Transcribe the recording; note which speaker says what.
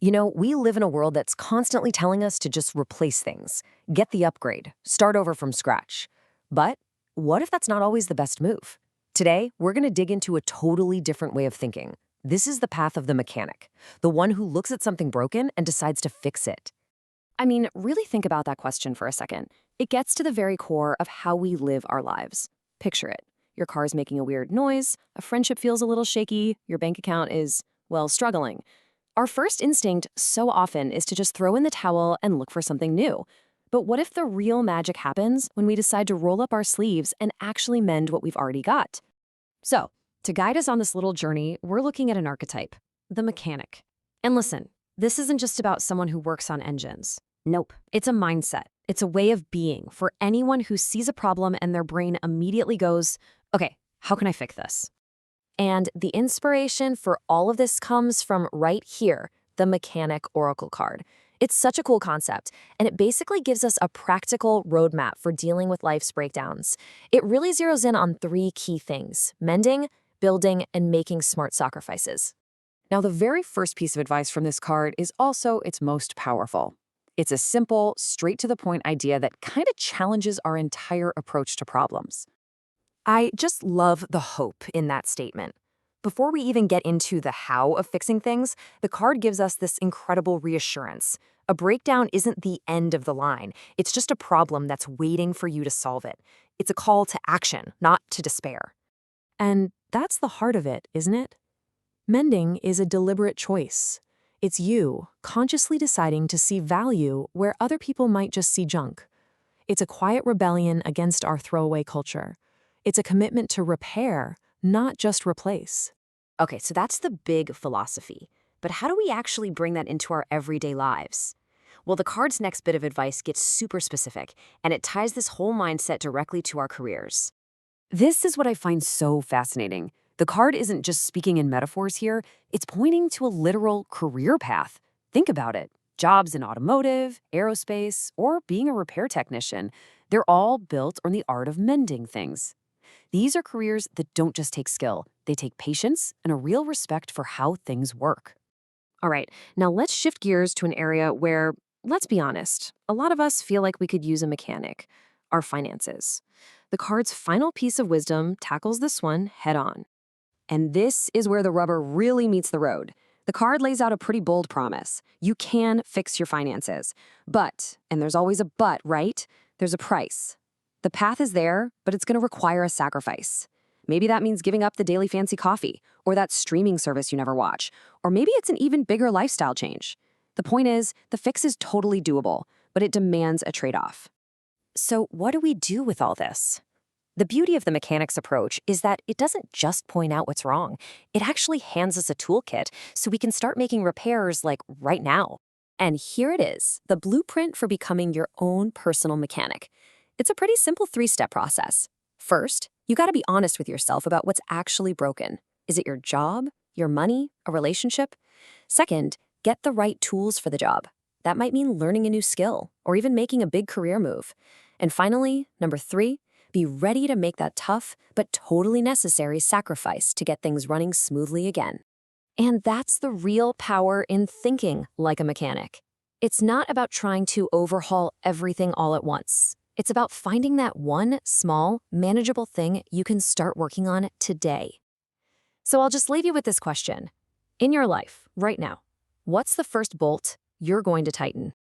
Speaker 1: We live in a world that's constantly telling us to just replace things, get the upgrade, start over from scratch. But what if that's not always the best move? Today, we're going to dig into a totally different way of thinking. This is the path of the mechanic, the one who looks at something broken and decides to fix it.
Speaker 2: I mean, really think about that question for a second. It gets to the very core of how we live our lives. Picture it. Your car's making a weird noise, a friendship feels a little shaky, your bank account is, well, struggling. Our first instinct so often is to just throw in the towel and look for something new. But what if the real magic happens when we decide to roll up our sleeves and actually mend what we've already got? So, to guide us on this little journey, we're looking at an archetype, the mechanic. And listen, this isn't just about someone who works on engines. Nope. It's a mindset. It's a way of being for anyone who sees a problem and their brain immediately goes, okay, how can I fix this? And the inspiration for all of this comes from right here, the mechanic oracle card. It's such a cool concept, and it basically gives us a practical roadmap for dealing with life's breakdowns. It really zeroes in on three key things: mending, building, and making smart sacrifices.
Speaker 3: Now, the very first piece of advice from this card is also its most powerful. It's a simple, straight-to-the-point idea that kind of challenges our entire approach to problems.
Speaker 1: I just love the hope in that statement. Before we even get into the how of fixing things, the card gives us this incredible reassurance. A breakdown isn't the end of the line. It's just a problem that's waiting for you to solve it. It's a call to action, not to despair.
Speaker 3: And that's the heart of it, isn't it? Mending is a deliberate choice. It's you consciously deciding to see value where other people might just see junk. It's a quiet rebellion against our throwaway culture. It's a commitment to repair, not just replace.
Speaker 2: Okay, so that's the big philosophy. But how do we actually bring that into our everyday lives? Well, the card's next bit of advice gets super specific, and it ties this whole mindset directly to our careers.
Speaker 3: This is what I find so fascinating. The card isn't just speaking in metaphors here, it's pointing to a literal career path. Think about it. Jobs in automotive, aerospace, or being a repair technician, they're all built on the art of mending things. These are careers that don't just take skill, they take patience and a real respect for how things work.
Speaker 2: All right, now let's shift gears to an area where, let's be honest, a lot of us feel like we could use a mechanic: our finances. The card's final piece of wisdom tackles this one head on. And this is where the rubber really meets the road. The card lays out a pretty bold promise. You can fix your finances. But, and there's always a but, right? There's a price. The path is there, but it's going to require a sacrifice. Maybe that means giving up the daily fancy coffee, or that streaming service you never watch, or maybe it's an even bigger lifestyle change. The point is, the fix is totally doable, but it demands a trade-off.
Speaker 1: So what do we do with all this? The beauty of the mechanic's approach is that it doesn't just point out what's wrong. It actually hands us a toolkit so we can start making repairs like right now. And here it is, the blueprint for becoming your own personal mechanic. It's a pretty simple three-step process. First, you gotta be honest with yourself about what's actually broken. Is it your job, your money, a relationship? Second, get the right tools for the job. That might mean learning a new skill or even making a big career move. And finally, number 3, be ready to make that tough but totally necessary sacrifice to get things running smoothly again. And that's the real power in thinking like a mechanic. It's not about trying to overhaul everything all at once. It's about finding that one small, manageable thing you can start working on today. So I'll just leave you with this question. In your life, right now, what's the first bolt you're going to tighten?